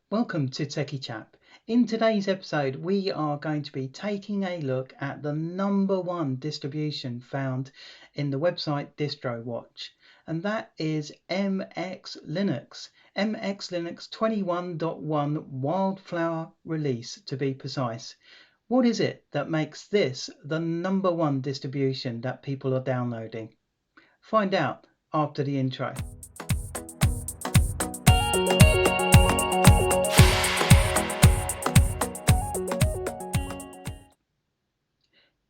Welcome to Techiechap. In today's episode, we are going to be taking a look at the #1 distribution found in the website Distro Watch, and that is MX Linux. MX Linux 21.1 Wildflower release, to be precise. What is it that makes this the #1 distribution that people are downloading? Find out after the intro.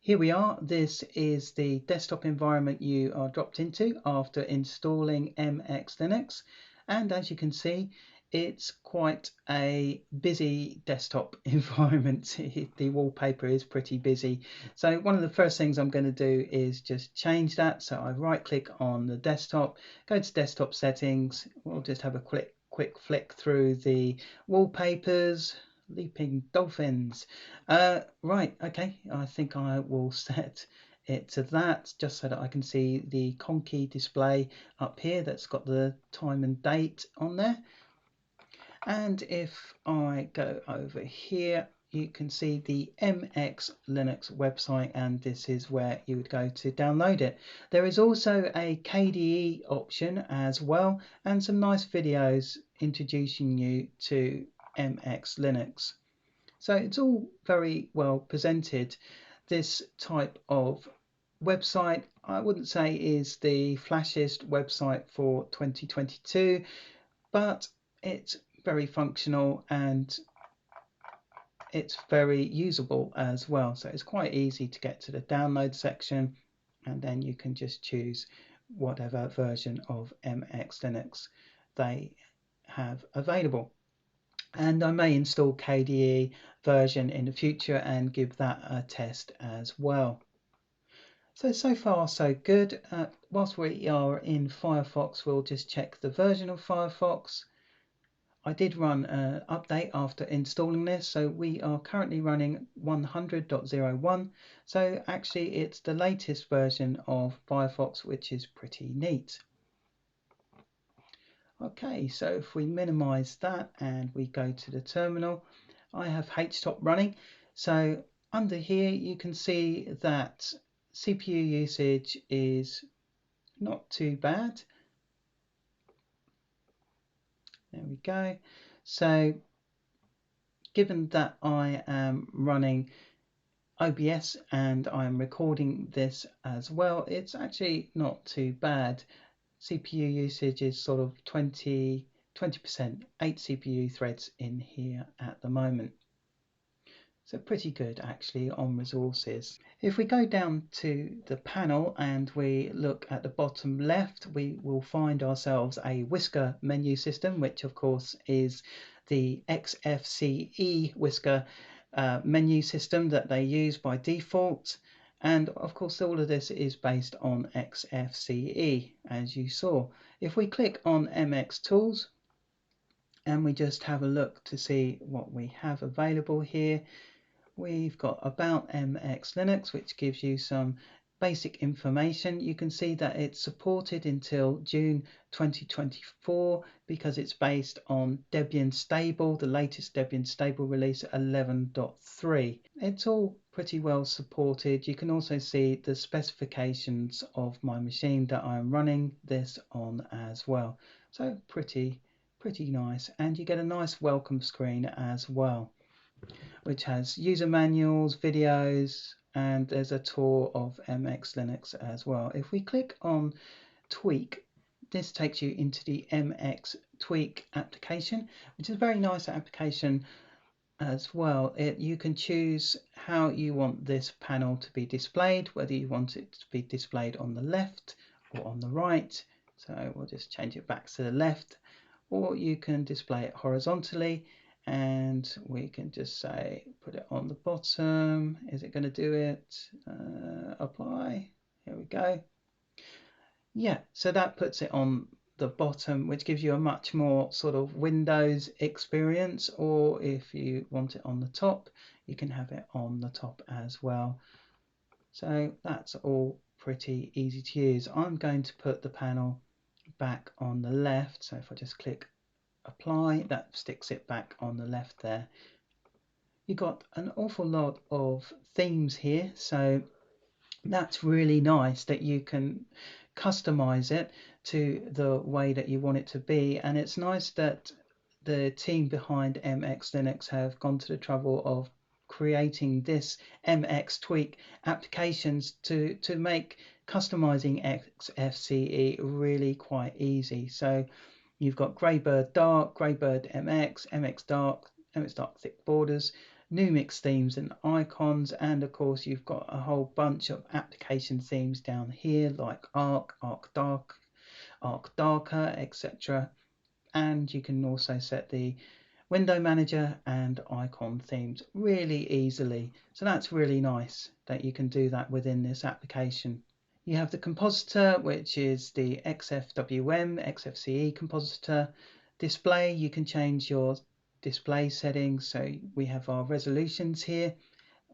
Here we are. This is the desktop environment you are dropped into after installing MX Linux, and as you can see, it's quite a busy desktop environment. The wallpaper is pretty busy, so one of the first things I'm going to do is just change that. So I right click on the desktop, go to desktop settings. We'll just have a quick flick through the wallpapers. Leaping dolphins. Right, okay, I think I will set it to that just so that I can see the Conky display up here that's got the time and date on there. And if I go over here, you can see the MX Linux website, and this is where you would go to download it. There is also a KDE option as well, and some nice videos introducing you to MX Linux. So it's all very well presented. This type of website, I wouldn't say is the flashiest website for 2022, but it's very functional and it's very usable as well. So it's quite easy to get to the download section, and then you can just choose whatever version of MX Linux they have available. And I may install KDE version in the future and give that a test as well. So far so good. Whilst we are in Firefox, we'll just check the version of Firefox. I did run an update after installing this, so we are currently running 100.01. So actually it's the latest version of Firefox, which is pretty neat. Okay, so if we minimize that and we go to the terminal, I have HTOP running. So under here you can see that CPU usage is not too bad. There we go. So given that I am running OBS and I'm recording this as well, it's actually not too bad. CPU usage is sort of 20%, 8 CPU threads in here at the moment. So pretty good actually on resources. If we go down to the panel and we look at the bottom left, we will find ourselves a whisker menu system, which of course is the XFCE whisker menu system that they use by default. And of course all of this is based on XFCE, as you saw. If we click on MX Tools and we just have a look to see what we have available here, we've got About MX Linux, which gives you some basic information. You can see that it's supported until June 2024 because it's based on Debian Stable, the latest Debian Stable release 11.3. It's all pretty well supported. You can also see the specifications of my machine that I'm running this on as well. So pretty nice, and you get a nice welcome screen as well, which has user manuals, videos, and there's a tour of MX Linux as well. If we click on Tweak, this takes you into the MX Tweak application, which is a very nice application as well. You can choose how you want this panel to be displayed, whether you want it to be displayed on the left or on the right. So we'll just change it back to the left, or you can display it horizontally, and we can just say put it on the bottom. Is it going to do it? Apply. Here we go. Yeah, so that puts it on the bottom, which gives you a much more sort of Windows experience, or if you want it on the top, you can have it on the top as well. So that's all pretty easy to use. I'm going to put the panel back on the left, so if I just click apply, that sticks it back on the left there. You've got an awful lot of themes here, so that's really nice that you can customize it to the way that you want it to be. And it's nice that the team behind MX Linux have gone to the trouble of creating this MX Tweak applications to make customizing XFCE really quite easy. So you've got Greybird Dark, Greybird MX, MX Dark Thick Borders, new mix themes and icons, and of course you've got a whole bunch of application themes down here like Arc, Arc Dark, Arc Darker, etc. And you can also set the window manager and icon themes really easily. So that's really nice that you can do that within this application. You have the compositor, which is the XFWM, XFCE compositor. Display, you can change your display settings. So we have our resolutions here.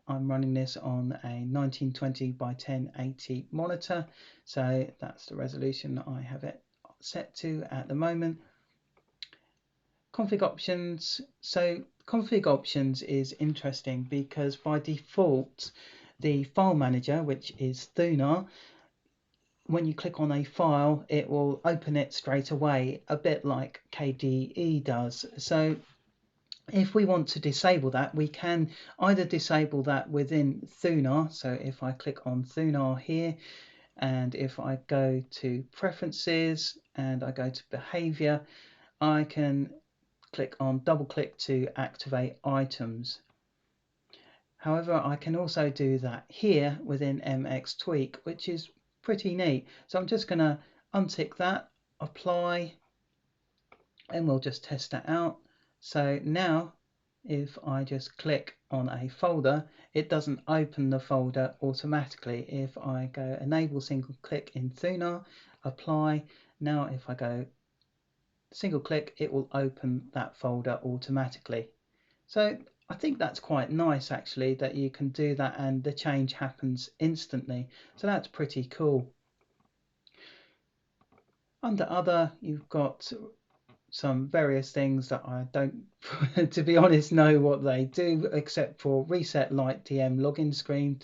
I'm running this on a 1920 by 1080 monitor. So that's the resolution I have it set to at the moment. Config options. So config options is interesting because by default, the file manager, which is Thunar, when you click on a file, it will open it straight away, a bit like KDE does. So if we want to disable that, we can either disable that within Thunar. So if I click on Thunar here, and if I go to Preferences and I go to Behavior, I can double click to activate items. However, I can also do that here within MX Tweak, which is pretty neat. So I'm just going to untick that, apply, and we'll just test that out. So now if I just click on a folder, it doesn't open the folder automatically. If I go enable single click in Thunar, apply, now if I go single click, it will open that folder automatically. So I think that's quite nice actually, that you can do that and the change happens instantly. So that's pretty cool. Under other, you've got some various things that I don't, to be honest, know what they do, except for reset light DM login screen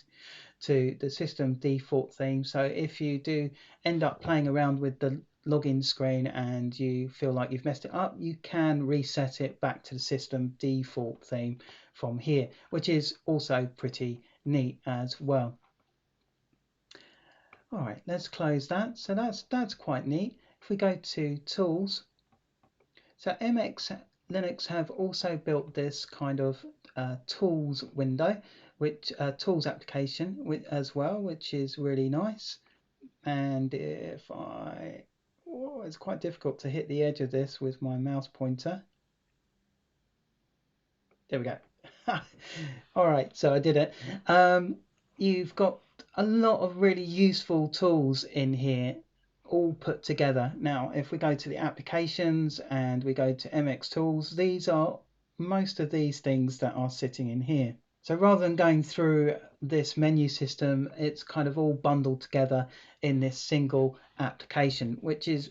to the system default theme. So if you do end up playing around with the login screen and you feel like you've messed it up, you can reset it back to the system default theme from here, which is also pretty neat as well. All right, let's close that. So that's quite neat. If we go to tools, so MX Linux have also built this kind of tools window, which tools application as well, which is really nice. And if it's quite difficult to hit the edge of this with my mouse pointer. There we go. All right, so I did it. You've got a lot of really useful tools in here, all put together. Now, if we go to the applications and we go to MX Tools, these are most of these things that are sitting in here. So rather than going through this menu system, it's kind of all bundled together in this single application, which is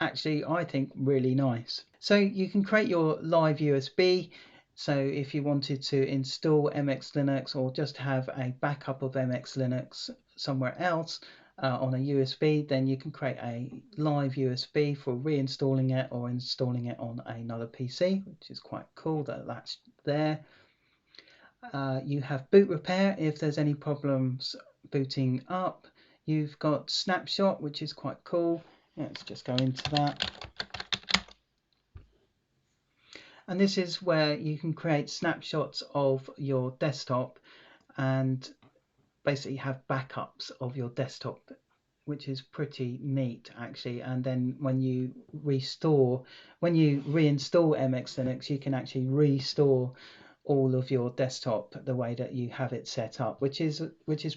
actually, I think, really nice. So you can create your live USB. So if you wanted to install MX Linux or just have a backup of MX Linux somewhere else on a USB, then you can create a live USB for reinstalling it or installing it on another PC, which is quite cool that that's there. You have boot repair if there's any problems booting up. You've got snapshot, which is quite cool. Let's just go into that. And this is where you can create snapshots of your desktop and basically have backups of your desktop, which is pretty neat actually. And then when you reinstall MX Linux, you can actually restore all of your desktop the way that you have it set up, which is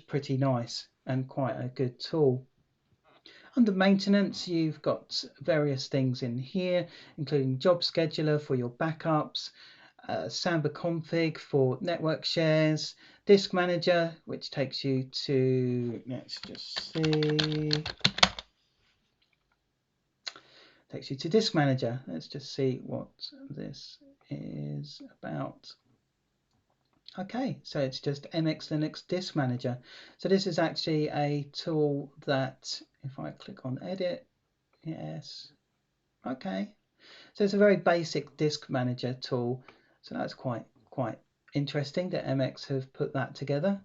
pretty nice and quite a good tool. Under maintenance, you've got various things in here, including job scheduler for your backups, Samba config for network shares, disk manager, which takes you to, let's just see, takes you to Disk Manager. Let's just see what this is about. Okay, so it's just MX Linux Disk Manager. So this is actually a tool that, if I click on Edit, yes, okay. So it's a very basic disk manager tool. So that's quite interesting that MX have put that together.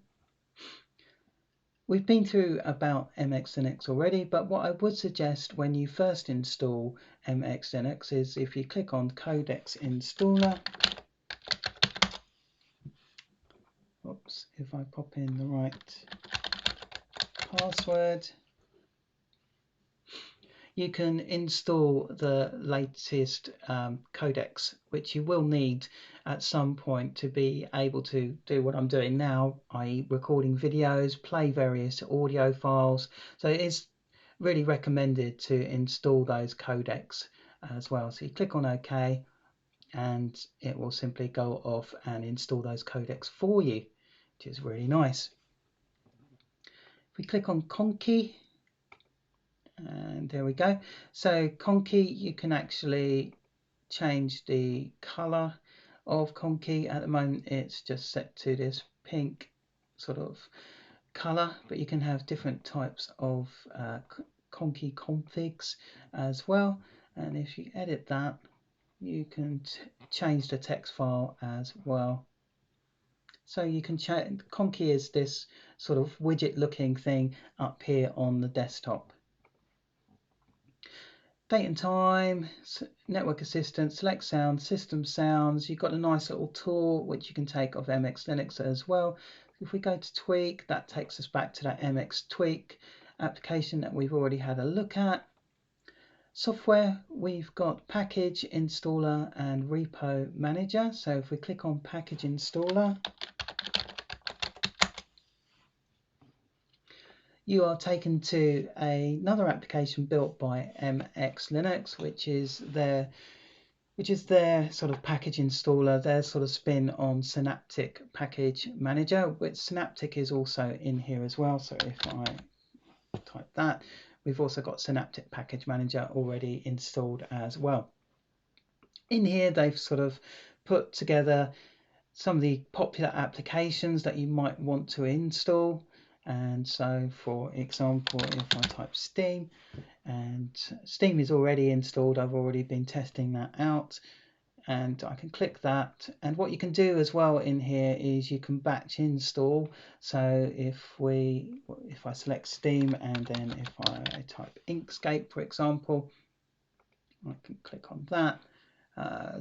We've been through about MX Linux already, but what I would suggest when you first install MX Linux is if you click on Codex Installer. Oops, if I pop in the right password, you can install the latest codecs, which you will need at some point to be able to do what I'm doing now, i.e. recording videos, play various audio files. So it is really recommended to install those codecs as well. So you click on OK and it will simply go off and install those codecs for you, which is really nice. If we click on Conky, and there we go. So Conky, you can actually change the color of Conky. At the moment it's just set to this pink sort of color, but you can have different types of Conky configs as well. And if you edit that, you can change the text file as well. So you can change. Conky is this sort of widget looking thing up here on the desktop. Date and time, network assistant, select sound, system sounds. You've got a nice little tool which you can take off MX Linux as well. If we go to tweak, that takes us back to that MX tweak application that we've already had a look at. Software, we've got package installer and repo manager. So if we click on package installer, you are taken to another application built by MX Linux, which is their sort of package installer, their sort of spin on Synaptic Package Manager, which Synaptic is also in here as well. So if I type that, we've also got Synaptic Package Manager already installed as well. In here, they've sort of put together some of the popular applications that you might want to install. And so, for example, if I type Steam, and Steam is already installed, I've already been testing that out, and I can click that. And what you can do as well in here is you can batch install. So if I select Steam and then if I type Inkscape, for example, I can click on that.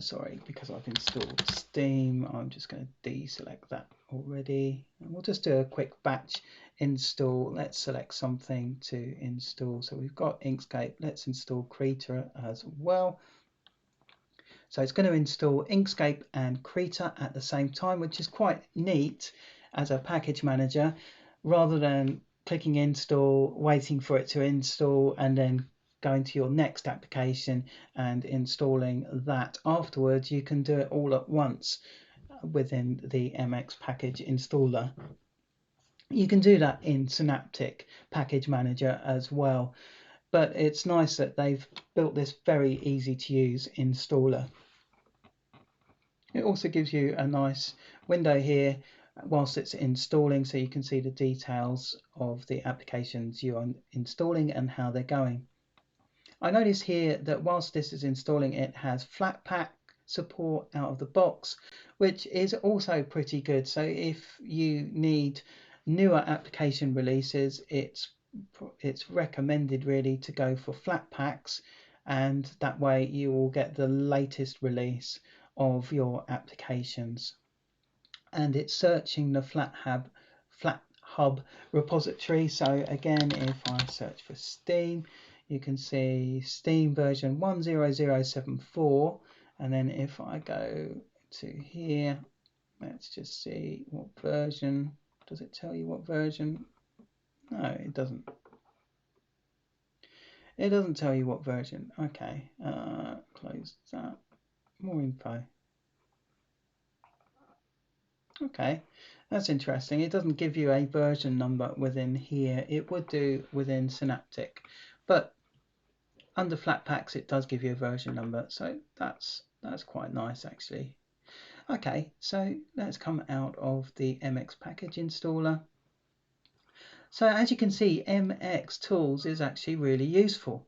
Sorry, because I've installed Steam, I'm just going to deselect that already. And we'll just do a quick batch install. Let's select something to install. So we've got Inkscape. Let's install Krita as well. So it's going to install Inkscape and Krita at the same time, which is quite neat as a package manager. Rather than clicking install, waiting for it to install, and then going to your next application and installing that afterwards, you can do it all at once within the MX package installer. You can do that in Synaptic Package Manager as well, but it's nice that they've built this very easy to use installer. It also gives you a nice window here whilst it's installing, so you can see the details of the applications you are installing and how they're going. I notice here that whilst this is installing, it has Flatpak support out of the box, which is also pretty good. So if you need newer application releases, it's recommended really to go for Flatpaks, and that way you will get the latest release of your applications. And it's searching the FlatHub repository. So again, if I search for Steam, you can see Steam version 10074, and then if I go to here, let's just see what version. Does it tell you what version? No, it doesn't. It doesn't tell you what version. Okay, close that. More info. Okay, that's interesting. It doesn't give you a version number within here. It would do within Synaptic, but under Flatpaks it does give you a version number, so that's quite nice actually. Okay, so let's come out of the MX package installer. So as you can see, MX Tools is actually really useful.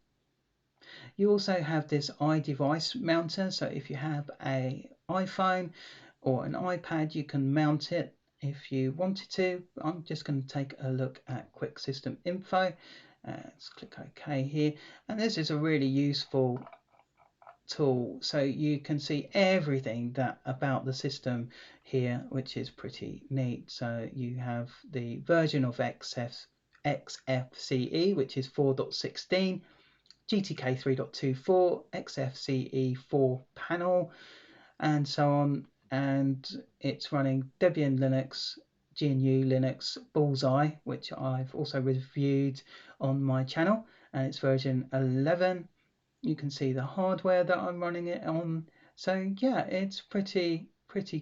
You also have this iDevice mounter, so if you have an iPhone or an iPad, you can mount it if you wanted to. I'm just going to take a look at Quick System Info. Let's click OK here, and this is a really useful tool, so you can see everything about the system here, which is pretty neat. So you have the version of XFCE, which is 4.16, GTK 3.24, XFCE 4 panel, and so on, and it's running Debian Linux, GNU Linux Bullseye, which I've also reviewed on my channel, and it's version 11. You can see the hardware that I'm running it on. So yeah, it's pretty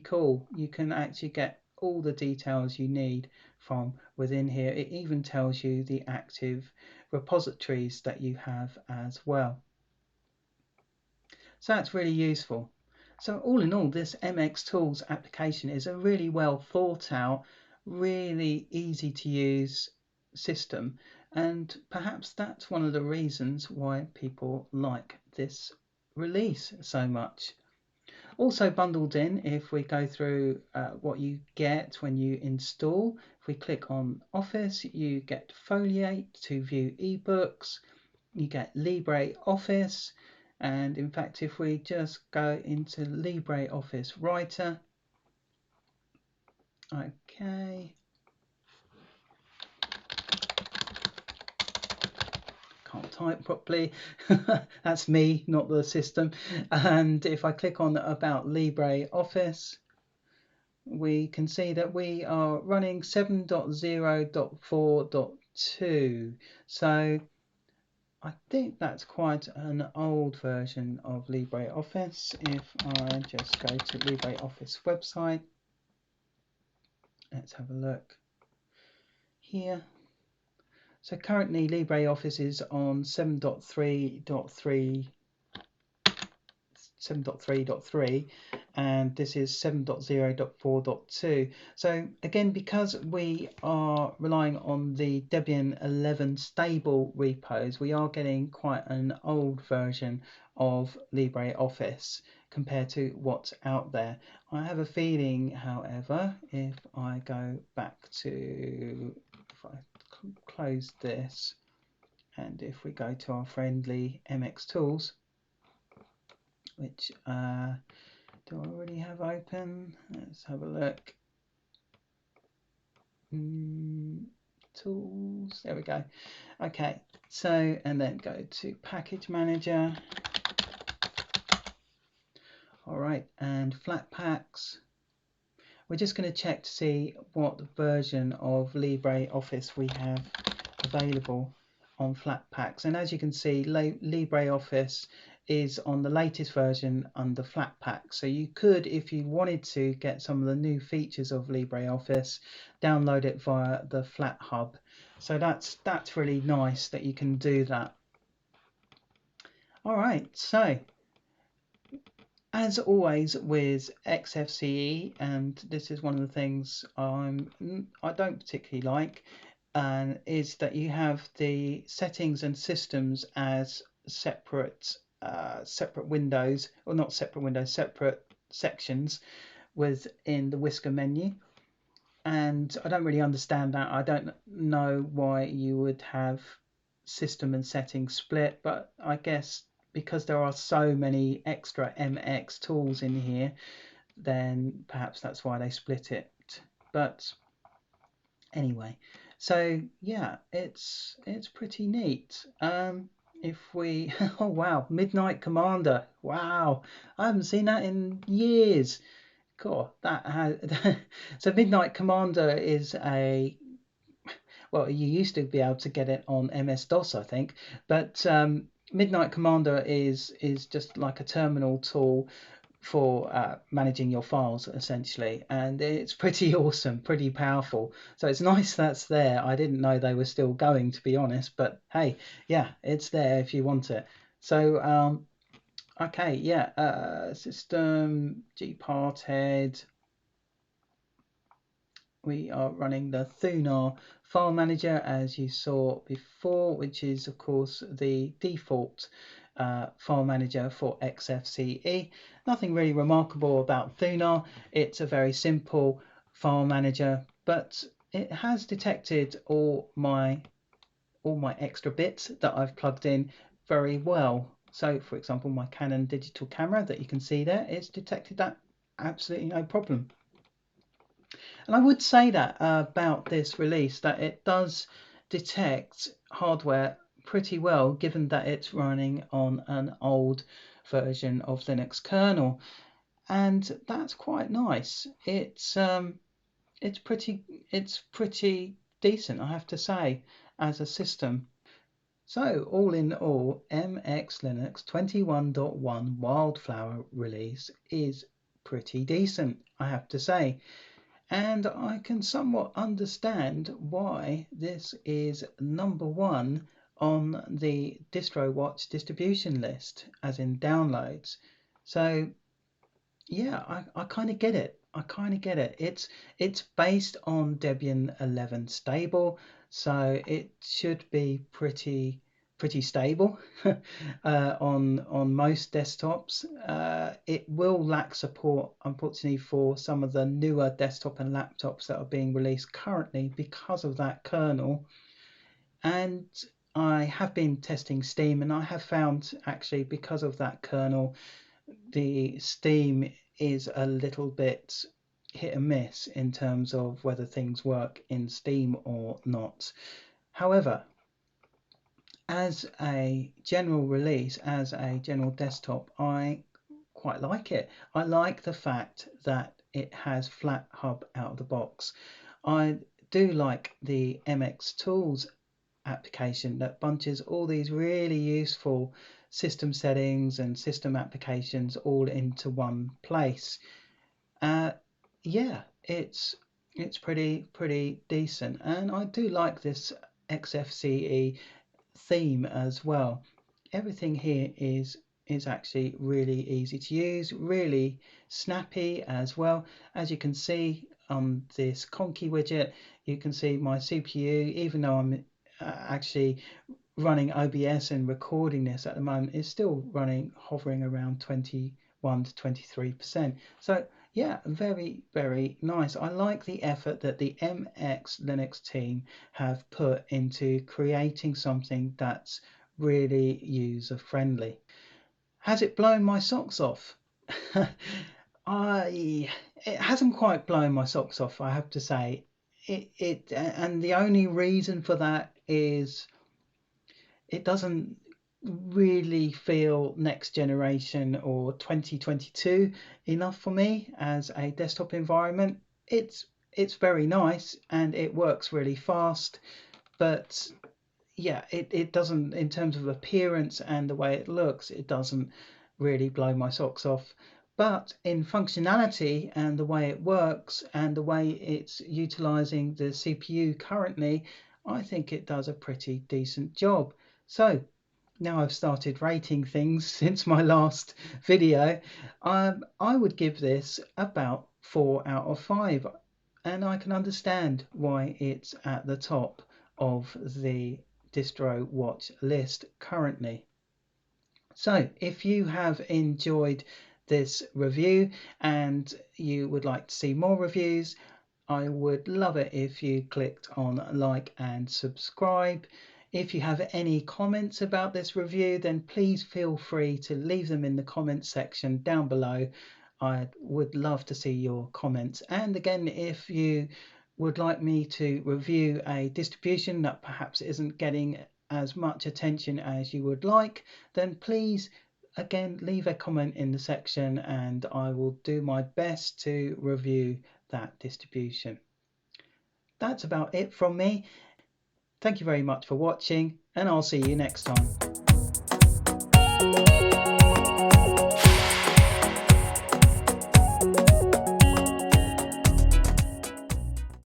cool. You can actually get all the details you need from within here. It even tells you the active repositories that you have as well. So that's really useful. So all in all, this MX Tools application is a really well thought out, really easy to use system, and perhaps that's one of the reasons why people like this release so much. Also bundled in, if we go through what you get when you install, if we click on Office, you get Foliate to view ebooks, you get LibreOffice, and in fact if we just go into LibreOffice Writer, okay, can't type properly, that's me, not the system. And if I click on About LibreOffice, we can see that we are running 7.0.4.2, so I think that's quite an old version of LibreOffice. If I just go to LibreOffice website, let's have a look here. So currently LibreOffice is on 7.3.3, and this is 7.0.4.2. So again, because we are relying on the Debian 11 stable repos, we are getting quite an old version of LibreOffice compared to what's out there. I have a feeling, however, if I go back to, if I close this, and if we go to our friendly MX Tools, which do I already have open? Let's have a look. Tools, there we go. Okay, so, and then go to Package Manager. All right, and Flatpaks. We're just going to check to see what version of LibreOffice we have available on Flatpaks, and as you can see, LibreOffice is on the latest version under Flatpak. So you could, if you wanted to, get some of the new features of LibreOffice, download it via the FlatHub. So that's really nice that you can do that. All right, so as always with XFCE, and this is one of the things I don't particularly like, and is that you have the settings and systems as separate windows, or not separate windows, separate sections within the whisker menu. And I don't really understand that. I don't know why you would have system and settings split, but I guess because there are so many extra MX tools in here, then perhaps that's why they split it. But anyway, so yeah, it's pretty neat. If we oh wow, Midnight Commander, wow, I haven't seen that in years. God, that has so Midnight Commander is a, well, you used to be able to get it on MS-DOS, I think, but Midnight Commander is just like a terminal tool for managing your files essentially, and it's pretty awesome, pretty powerful. So it's nice that's there. I didn't know they were still going, to be honest, but hey, yeah, it's there if you want it. So okay, yeah, system gparted. We are running the Thunar file manager, as you saw before, which is of course the default file manager for XFCE. Nothing really remarkable about Thunar. It's a very simple file manager, but it has detected all my extra bits that I've plugged in very well. So for example, my Canon digital camera that you can see there, it's detected that absolutely no problem. And I would say that about this release, that it does detect hardware pretty well, given that it's running on an old version of Linux kernel, and that's quite nice. It's pretty decent, I have to say, as a system. So all in all, MX Linux 21.1 Wildflower release is pretty decent, I have to say. And I can somewhat understand why this is #1 on the DistroWatch distribution list, as in downloads. So yeah, I kind of get it. I kind of get it. It's based on Debian 11 stable, so it should be pretty stable on most desktops. It will lack support, unfortunately, for some of the newer desktop and laptops that are being released currently because of that kernel. And I have been testing Steam, and I have found actually, because of that kernel, the Steam is a little bit hit and miss in terms of whether things work in Steam or not. However, as a general release, as a general desktop, I quite like it. I like the fact that it has Flat Hub out of the box. I do like the MX Tools application that bunches all these really useful system settings and system applications all into one place. Yeah, it's pretty decent, and I do like this XFCE theme as well. Everything here is actually really easy to use, really snappy as well. As you can see on this Conky widget, you can see my CPU, even though I'm actually running OBS and recording this at the moment, is still running, hovering around 21 to 23%. So yeah, very nice. I like the effort that the MX Linux team have put into creating something that's really user friendly. Has it blown my socks off? It hasn't quite blown my socks off, I have to say. And the only reason for that is it doesn't really feel next generation or 2022 enough for me as a desktop environment. It's very nice and it works really fast, but yeah, it doesn't, in terms of appearance and the way it looks, it doesn't really blow my socks off. But in functionality and the way it works and the way it's utilizing the CPU currently, I think it does a pretty decent job. So now I've started rating things since my last video, I would give this about 4 out of 5, and I can understand why it's at the top of the distro watch list currently. So if you have enjoyed this review and you would like to see more reviews, I would love it if you clicked on like and subscribe. If you have any comments about this review, then please feel free to leave them in the comments section down below. I would love to see your comments. And again, if you would like me to review a distribution that perhaps isn't getting as much attention as you would like, then please again leave a comment in the section and I will do my best to review that distribution. That's about it from me. Thank you very much for watching, and I'll see you next time.